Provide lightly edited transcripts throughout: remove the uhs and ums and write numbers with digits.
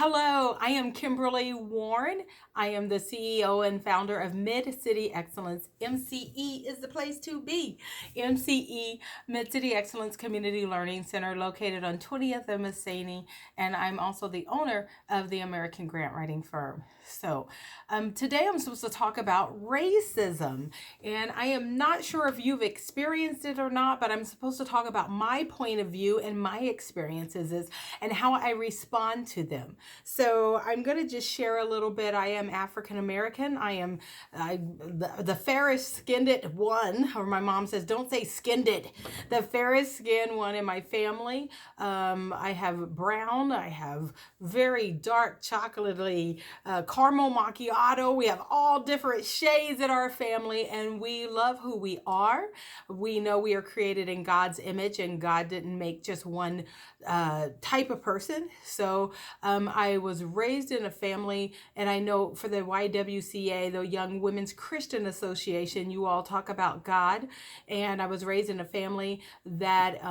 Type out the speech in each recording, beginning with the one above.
Hello, I am Kimberly Warren. I am the CEO and founder of Mid City Excellence. MCE is the place to be. MCE, Mid City Excellence Community Learning Center, located on 20th and Massaini, and I'm also the owner of the American Grant Writing Firm. Today I'm supposed to talk about racism, and I am not sure if you've experienced it or not, but I'm supposed to talk about my point of view and my experiences and how I respond to them. So I'm going to just share a little bit. I am African American. I am the fairest skinned one, or my mom says, don't say skinned it, the fairest skinned one in my family. I have brown, I have very dark chocolatey caramel macchiato. We have all different shades in our family, and we love who we are. We know we are created in God's image, and God didn't make just one type of person. So I was raised in a family, and I know for the YWCA, the Young Women's Christian Association, you all talk about God. And I was raised in a family that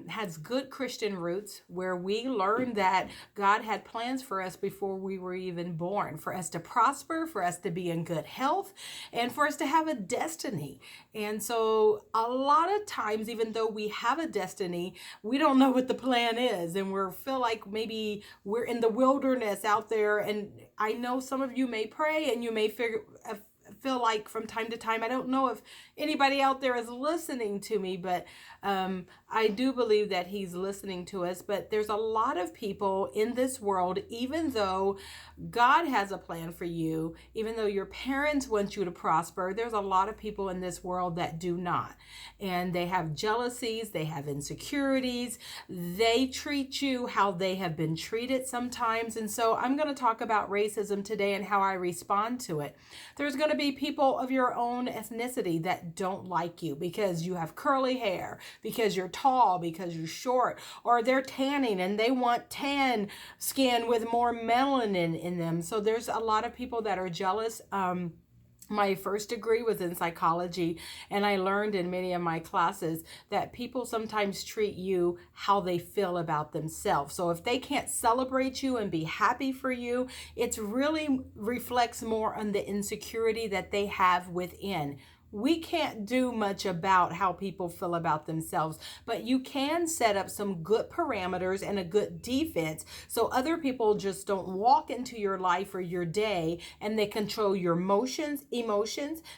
has good Christian roots, where we learned that God had plans for us before we were even born, for us to prosper, for us to be in good health, and for us to have a destiny. And so a lot of times, even though we have a destiny, we don't know what the plan is, and we feel like maybe we're in the wilderness out there. And I know some of you may pray, and you may feel like from time to time, I don't know if anybody out there is listening to me, but I do believe that he's listening to us. But there's a lot of people in this world, even though God has a plan for you, even though your parents want you to prosper, there's a lot of people in this world that do not. And they have jealousies, they have insecurities, they treat you how they have been treated sometimes. And so I'm going to talk about racism today and how I respond to it. There's going to be people of your own ethnicity that don't like you because you have curly hair, because you're tall, because you're short, or they're tanning and they want tan skin with more melanin in them. So there's a lot of people that are jealous. My first degree was in psychology, and I learned in many of my classes that people sometimes treat you how they feel about themselves. So if they can't celebrate you and be happy for you, it really reflects more on the insecurity that they have within. We can't do much about how people feel about themselves, but you can set up some good parameters and a good defense so other people just don't walk into your life or your day, and they control your emotions,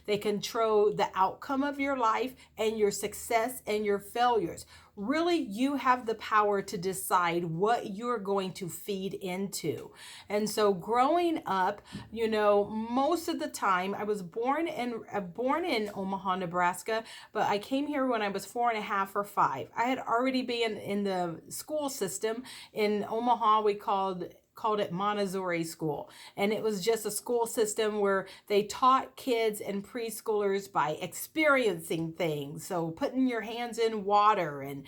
they control the outcome of your life and your success and your failures. Really, you have the power to decide what you're going to feed into. And so growing up, most of the time I was born in Omaha, Nebraska, but I came here when I was 4.5 or 5. I had already been in the school system. In Omaha, we called it Montessori school. And it was just a school system where they taught kids and preschoolers by experiencing things. So putting your hands in water and,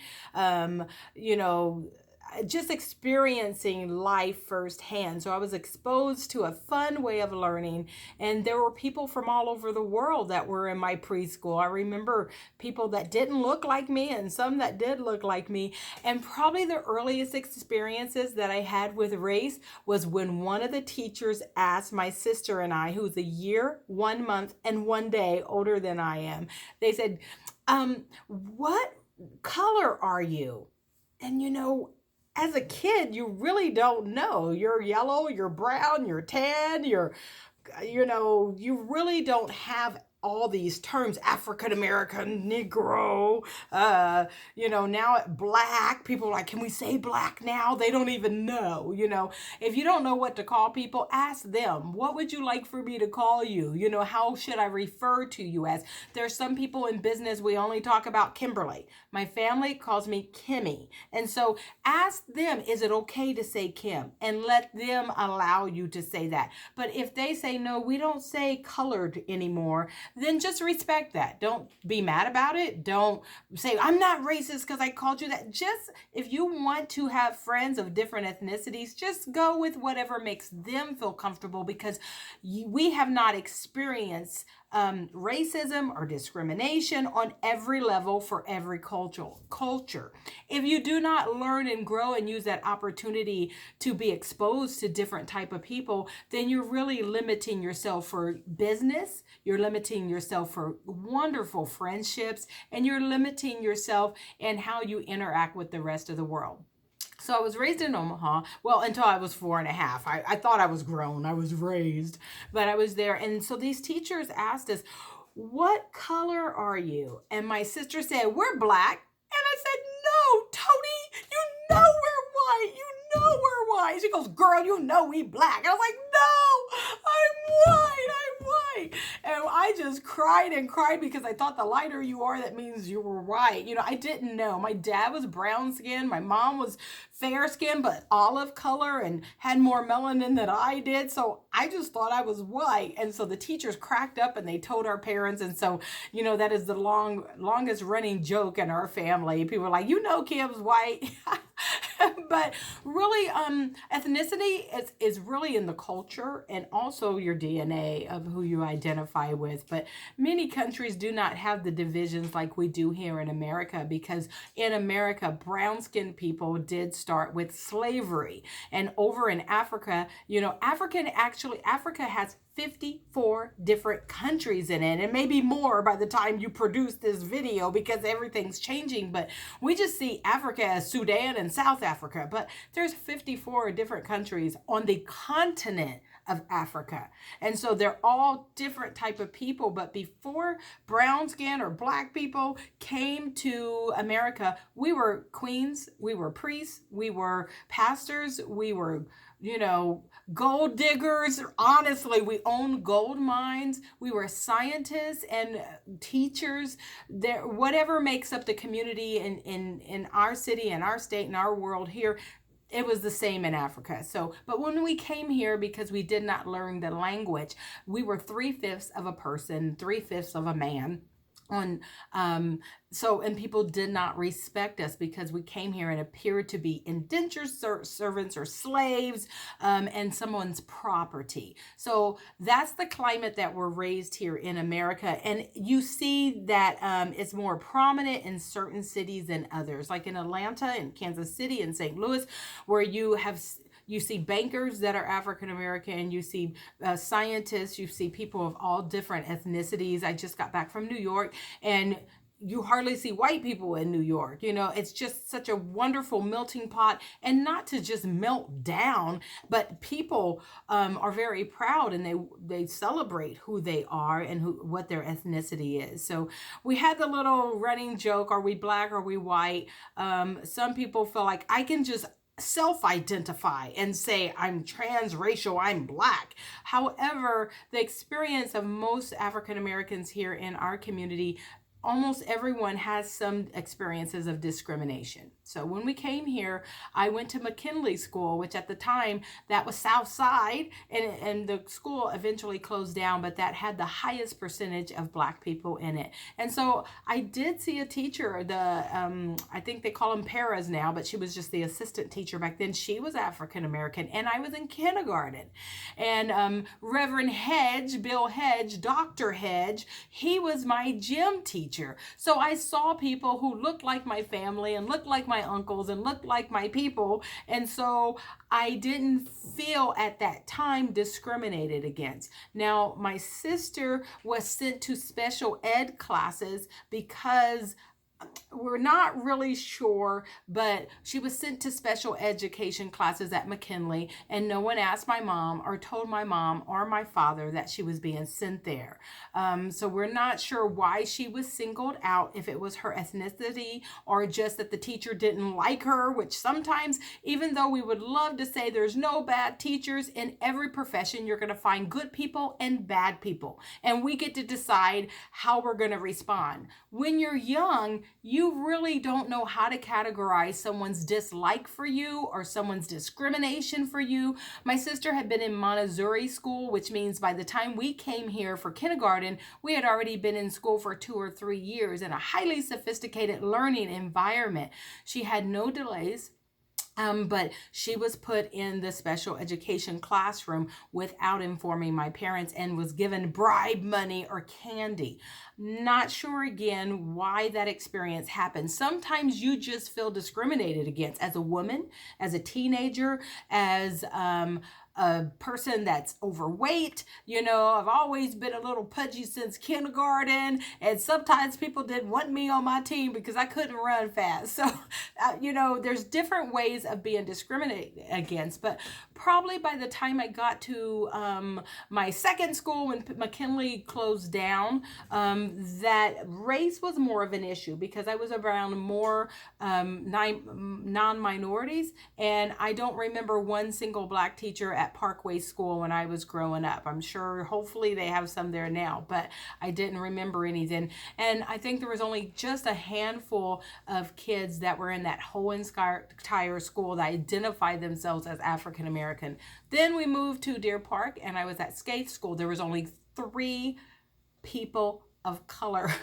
just experiencing life firsthand. So I was exposed to a fun way of learning, and there were people from all over the world that were in my preschool. I remember people that didn't look like me and some that did look like me. And probably the earliest experiences that I had with race was when one of the teachers asked my sister and I, who's a year, 1 month, and 1 day older than I am, they said, what color are you? And as a kid, you really don't know. You're yellow, you're brown, you're tan, you really don't have all these terms: African American, Negro, now black. People are like, can we say black now? They don't even know. If you don't know what to call people, ask them, what would you like for me to call you? How should I refer to you as? There's some people in business, we only talk about Kimberly. My family calls me Kimmy. And so ask them, is it okay to say Kim? And let them allow you to say that. But if they say, no, we don't say colored anymore, then just respect that. Don't be mad about it. Don't say, I'm not racist because I called you that. Just, if you want to have friends of different ethnicities, just go with whatever makes them feel comfortable, because we have not experienced racism or discrimination on every level for every culture. If you do not learn and grow and use that opportunity to be exposed to different type of people, then you're really limiting yourself for business, you're limiting yourself for wonderful friendships, and you're limiting yourself in how you interact with the rest of the world. So I was raised in Omaha, well, until I was 4.5. I thought I was grown. I was raised, but I was there. And so these teachers asked us, what color are you? And my sister said, we're black. And I said, no, Tony, you know we're white. You know we're white. She goes, girl, you know we black. And I was like, no, I'm white. I'm white. And I just cried and cried, because I thought the lighter you are, that means you were white. I didn't know. My dad was brown skinned. My mom was fair skinned, but olive color, and had more melanin than I did. So I just thought I was white. And so the teachers cracked up and they told our parents. And so, that is the longest running joke in our family. People are like, Kim's white. But really, ethnicity is really in the culture, and also your DNA of who you identify with. But many countries do not have the divisions like we do here in America, because in America, brown-skinned people did start with slavery. And over in Africa, Africa has 54 different countries in it, and maybe more by the time you produce this video, because everything's changing. But we just see Africa as Sudan and South Africa, but there's 54 different countries on the continent of Africa. And so they're all different type of people. But before brown skin or black people came to America, we were queens, we were priests, we were pastors, we were gold diggers. Honestly, we owned gold mines. We were scientists and teachers. There, whatever makes up the community in our city, in our state, in our world here, it was the same in Africa. So, but when we came here, because we did not learn the language, we were 3/5 of a person, 3/5 of a man. And people did not respect us, because we came here and appeared to be indentured servants or slaves, and someone's property. So that's the climate that we're raised here in America. And you see that it's more prominent in certain cities than others, like in Atlanta and Kansas City and St. Louis, where you see bankers that are African American, you see scientists, you see people of all different ethnicities. I just got back from New York, and you hardly see white people in New York. It's just such a wonderful melting pot, and not to just melt down, but people are very proud, and they celebrate who they are and what their ethnicity is. So we had the little running joke, are we black, are we white? Some people feel like I can just self-identify and say I'm transracial, I'm black. However, the experience of most African Americans here in our community, almost everyone has some experiences of discrimination. So when we came here, I went to McKinley School, which at the time, that was South Side, and the school eventually closed down, but that had the highest percentage of black people in it. And so I did see a teacher, I think they call them paras now, but she was just the assistant teacher back then. She was African American, and I was in kindergarten. And Reverend Hedge, Bill Hedge, Dr. Hedge, he was my gym teacher. So I saw people who looked like my family and looked like my uncles and looked like my people. And so I didn't feel at that time discriminated against. Now, my sister was sent to special ed classes because we're not really sure, but she was sent to special education classes at McKinley, and no one asked my mom or told my mom or my father that she was being sent there. So we're not sure why she was singled out, if it was her ethnicity or just that the teacher didn't like her, which sometimes, even though we would love to say there's no bad teachers, in every profession you're going to find good people and bad people, and we get to decide how we're going to respond. When you're young, you really don't know how to categorize someone's dislike for you or someone's discrimination for you. My sister had been in Montessori school, which means by the time we came here for kindergarten, we had already been in school for 2 or 3 years in a highly sophisticated learning environment. She had no delays. But she was put in the special education classroom without informing my parents and was given bribe money or candy. Not sure again why that experience happened. Sometimes you just feel discriminated against as a woman, as a teenager, as a person that's overweight. I've always been a little pudgy since kindergarten, and sometimes people didn't want me on my team because I couldn't run fast. So, there's different ways of being discriminated against, but probably by the time I got to my second school when McKinley closed down, that race was more of an issue because I was around more non-minorities, and I don't remember one single black teacher at Parkway School when I was growing up. I'm sure hopefully they have some there now, but I didn't remember any then. And I think there was only just a handful of kids that were in that whole entire school that identified themselves as African American. Then we moved to Deer Park and I was at Skate School. There was only 3 people of color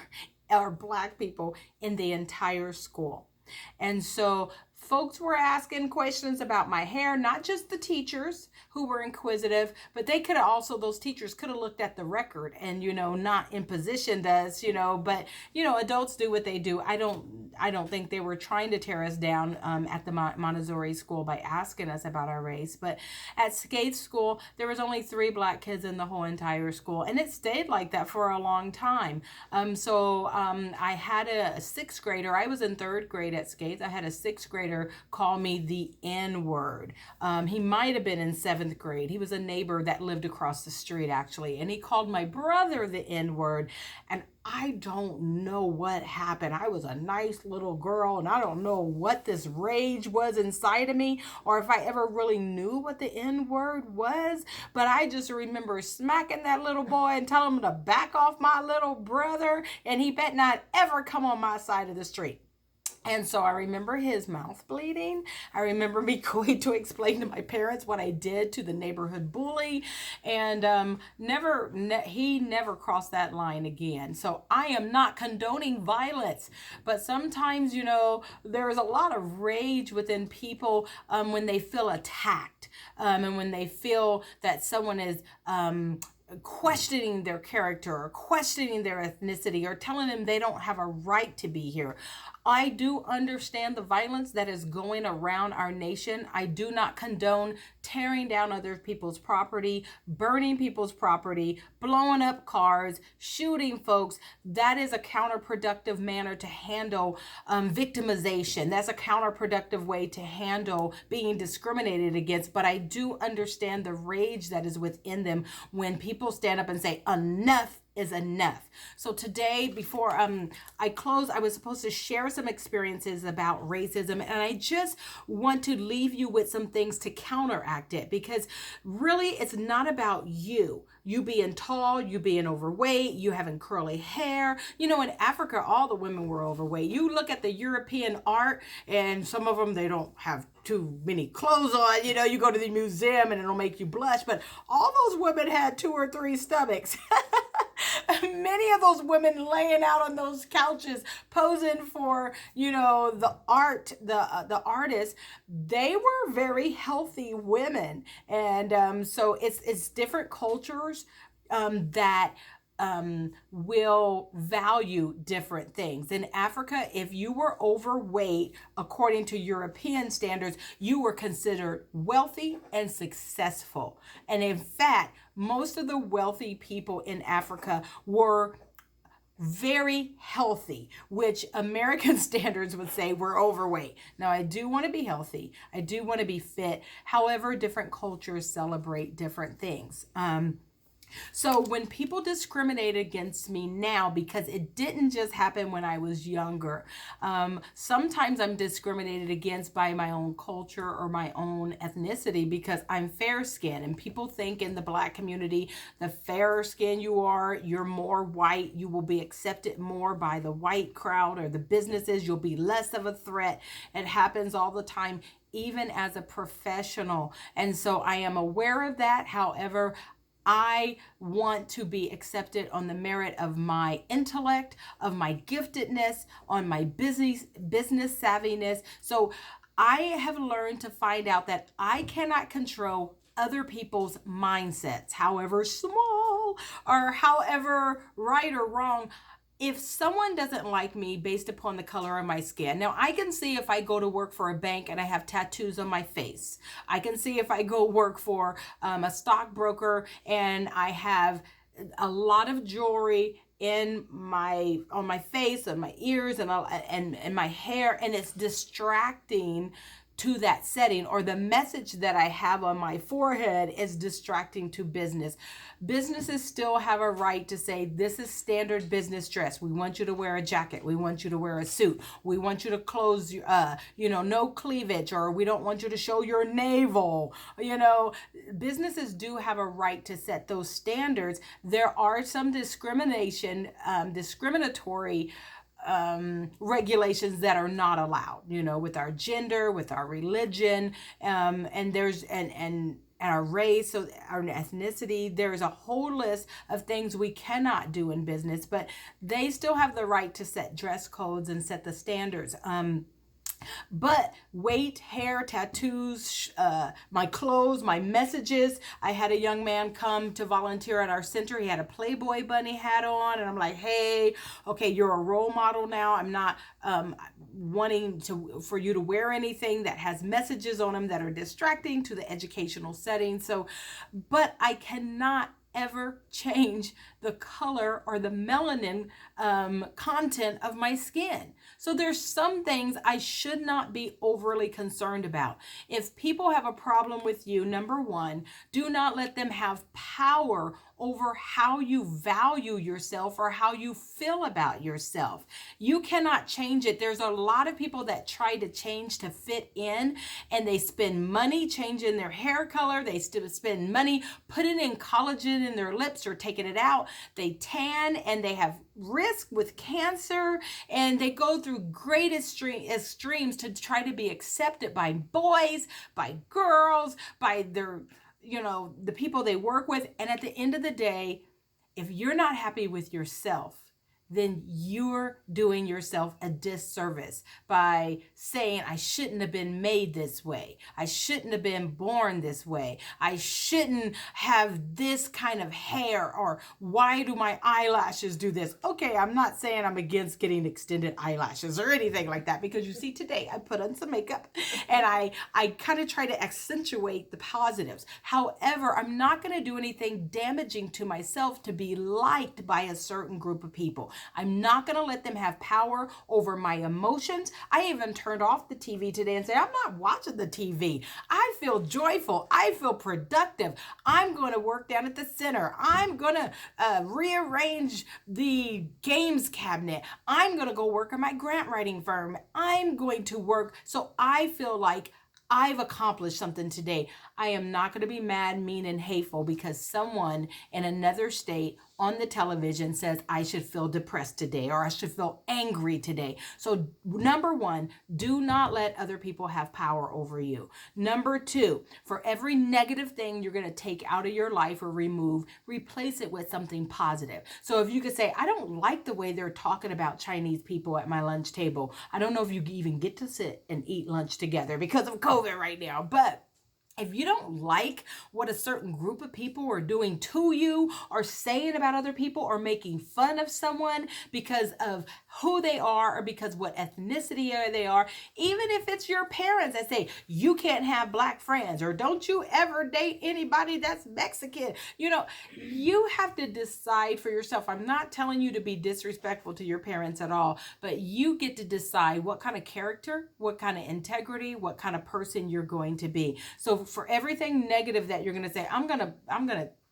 or black people in the entire school. And so folks were asking questions about my hair, not just the teachers who were inquisitive, but those teachers could have looked at the record and, not impositioned us, but, adults do what they do. I don't think they were trying to tear us down at the Montessori school by asking us about our race. But at Skate School, there was only 3 black kids in the whole entire school. And it stayed like that for a long time. I had a 6th grader. I was in 3rd grade at Skates. I had a 6th grader call me the N-word. He might have been in 7th grade. He was a neighbor that lived across the street, actually. And he called my brother the N-word. And I don't know what happened. I was a nice little girl, and I don't know what this rage was inside of me, or if I ever really knew what the N-word was. But I just remember smacking that little boy and telling him to back off my little brother, and he bet not ever come on my side of the street. And so I remember his mouth bleeding. I remember me going to explain to my parents what I did to the neighborhood bully. And he never crossed that line again. So I am not condoning violence. But sometimes, there's a lot of rage within people when they feel attacked. And when they feel that someone is questioning their character or questioning their ethnicity or telling them they don't have a right to be here. I do understand the violence that is going around our nation. I do not condone tearing down other people's property, burning people's property, blowing up cars, shooting folks. That is a counterproductive manner to handle victimization. That's a counterproductive way to handle being discriminated against. But I do understand the rage that is within them when people stand up and say, enough is enough. So today, before I close, I was supposed to share some experiences about racism, and I just want to leave you with some things to counteract it, because really it's not about you being tall, you being overweight, you having curly hair. In Africa, all the women were overweight. You look at the European art, and some of them, they don't have too many clothes on. You go to the museum and it'll make you blush, but all those women had 2 or 3 stomachs. Many of those women laying out on those couches posing for, the artists, they were very healthy women. And so it's different cultures that will value different things. In Africa, if you were overweight, according to European standards, you were considered wealthy and successful. And in fact, most of the wealthy people in Africa were very healthy, which American standards would say we're overweight. Now, I do want to be healthy. I do want to be fit. However, different cultures celebrate different things. So when people discriminate against me now, because it didn't just happen when I was younger, sometimes I'm discriminated against by my own culture or my own ethnicity because I'm fair skinned. And people think in the Black community, the fairer skin you are, you're more white, you will be accepted more by the white crowd or the businesses, you'll be less of a threat. It happens all the time, even as a professional. And so I am aware of that. However, I want to be accepted on the merit of my intellect, of my giftedness, on my business savviness. So I have learned to find out that I cannot control other people's mindsets, however small or however right or wrong. If someone doesn't like me based upon the color of my skin, now I can see if I go to work for a bank and I have tattoos on my face. I can see if I go work for a stockbroker and I have a lot of jewelry in my on my face and my ears and my hair, and it's distracting to that setting, or the message that I have on my forehead is distracting to business. Businesses still have a right to say, this is standard business dress. We want you to wear a jacket. We want you to wear a suit. We want you to close, no cleavage, or we don't want you to show your navel. Businesses do have a right to set those standards. There are some discriminatory regulations that are not allowed, with our gender, with our religion, and there's and our race, so our ethnicity. There's a whole list of things we cannot do in business, but they still have the right to set dress codes and set the standards. But weight, hair, tattoos, my clothes, my messages. I had a young man come to volunteer at our center. He had a Playboy bunny hat on, and I'm like, hey, okay, you're a role model now. I'm not wanting for you to wear anything that has messages on them that are distracting to the educational setting. So, but I cannot ever change the color or the melanin content of my skin. So there's some things I should not be overly concerned about. If people have a problem with you, number one, do not let them have power over how you value yourself or how you feel about yourself. You cannot change it. There's a lot of people that try to change to fit in, and they spend money changing their hair color. They still spend money putting in collagen in their lips or taking it out. They tan and they have risk with cancer, and they go through great extremes to try to be accepted by boys, by girls, by their the people they work with. And at the end of the day, if you're not happy with yourself, then you're doing yourself a disservice by saying, I shouldn't have been made this way. I shouldn't have been born this way. I shouldn't have this kind of hair, or why do my eyelashes do this? Okay, I'm not saying I'm against getting extended eyelashes or anything like that, because you see today I put on some makeup and I kind of try to accentuate the positives. However, I'm not going to do anything damaging to myself to be liked by a certain group of people. I'm not going to let them have power over my emotions. I even turned off the TV today and said, I'm not watching the TV. I feel joyful. I feel productive. I'm going to work down at the center. I'm going to rearrange the games cabinet. I'm going to go work at my grant writing firm. I'm going to work. So I feel like I've accomplished something today. I am not going to be mad, mean, and hateful because someone in another state on the television says I should feel depressed today or I should feel angry today. So number one, do not let other people have power over you. Number two, for every negative thing you're going to take out of your life or remove, replace it with something positive. So if you could say, I don't like the way they're talking about Chinese people at my lunch table. I don't know if you even get to sit and eat lunch together because of COVID right now, but if you don't like what a certain group of people are doing to you or saying about other people or making fun of someone because of who they are or because what ethnicity they are, even if it's your parents that say you can't have black friends or don't you ever date anybody that's Mexican, you have to decide for yourself. I'm not telling you to be disrespectful to your parents at all, but you get to decide what kind of character, what kind of integrity, what kind of person you're going to be. So for everything negative that you're going to say, I'm going to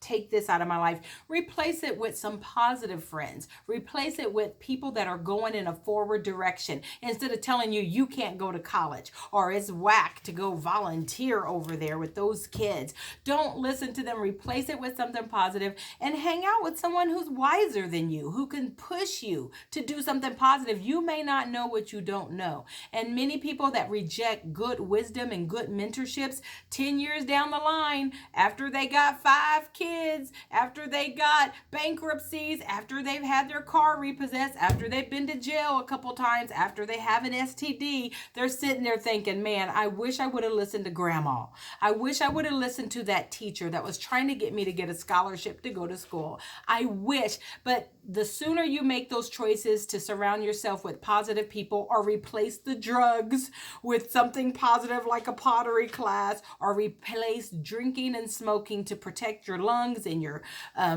take this out of my life. Replace it with some positive friends. Replace it with people that are going in a forward direction instead of telling you you can't go to college or it's whack to go volunteer over there with those kids. Don't listen to them. Replace it with something positive and hang out with someone who's wiser than you, who can push you to do something positive. You may not know what you don't know. And many people that reject good wisdom and good mentorships 10 years down the line, after they got 5 kids, after they got bankruptcies, after they've had their car repossessed, after they've been to jail a couple times, after they have an STD, they're sitting there thinking, man, I wish I would have listened to grandma. I wish I would have listened to that teacher that was trying to get me to get a scholarship to go to school. I wish, but the sooner you make those choices to surround yourself with positive people or replace the drugs with something positive like a pottery class, or replace drinking and smoking to protect your lungs and your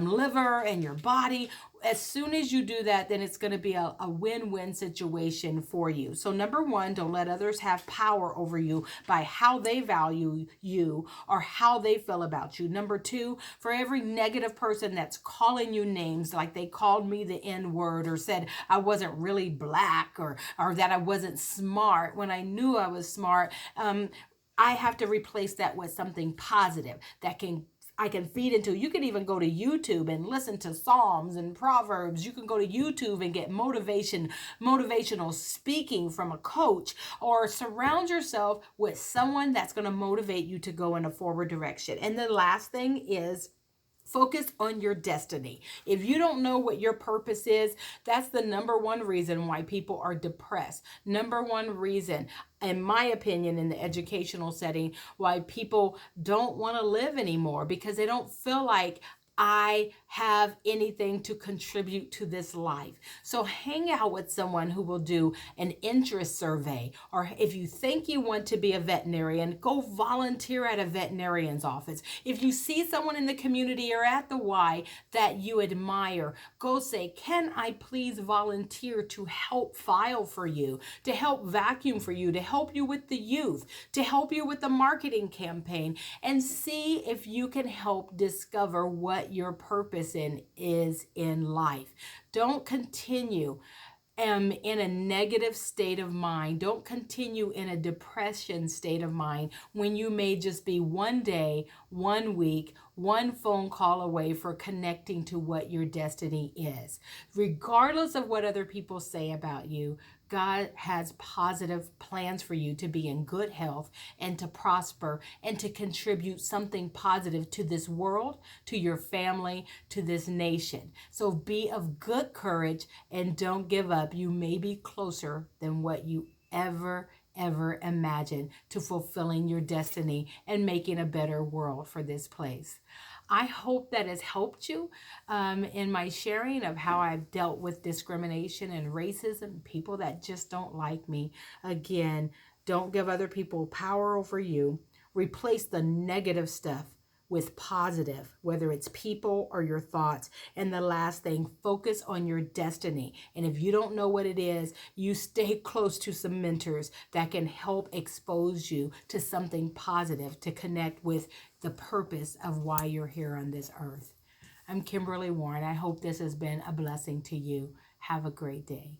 liver and your body, as soon as you do that, then it's going to be a win-win situation for you. So number one, don't let others have power over you by how they value you or how they feel about you. Number two, for every negative person that's calling you names, like they called me the N-word or said I wasn't really black or that I wasn't smart when I knew I was smart, I have to replace that with something positive that I can feed into. You can even go to YouTube and listen to Psalms and Proverbs. You can go to YouTube and get motivational speaking from a coach, or surround yourself with someone that's going to motivate you to go in a forward direction. And the last thing is, focus on your destiny. If you don't know what your purpose is, that's the number one reason why people are depressed. Number one reason, in my opinion, in the educational setting, why people don't want to live anymore, because they don't feel like I have anything to contribute to this life. So hang out with someone who will do an interest survey, or if you think you want to be a veterinarian, go volunteer at a veterinarian's office. If you see someone in the community or at the Y that you admire, go say, can I please volunteer to help file for you, to help vacuum for you, to help you with the youth, to help you with the marketing campaign, and see if you can help discover what your purpose is in life. Don't continue in a negative state of mind. Don't continue in a depression state of mind when you may just be one day, 1 week, one phone call away for connecting to what your destiny is. Regardless of what other people say about you, God has positive plans for you to be in good health and to prosper and to contribute something positive to this world, to your family, to this nation. So be of good courage and don't give up. You may be closer than what you ever imagine to fulfilling your destiny and making a better world for this place. I hope that has helped you in my sharing of how I've dealt with discrimination and racism, people that just don't like me. Again, don't give other people power over you. Replace the negative stuff with positive, whether it's people or your thoughts. And the last thing, focus on your destiny. And if you don't know what it is, you stay close to some mentors that can help expose you to something positive to connect with the purpose of why you're here on this earth. I'm Kimberly Warren. I hope this has been a blessing to you. Have a great day.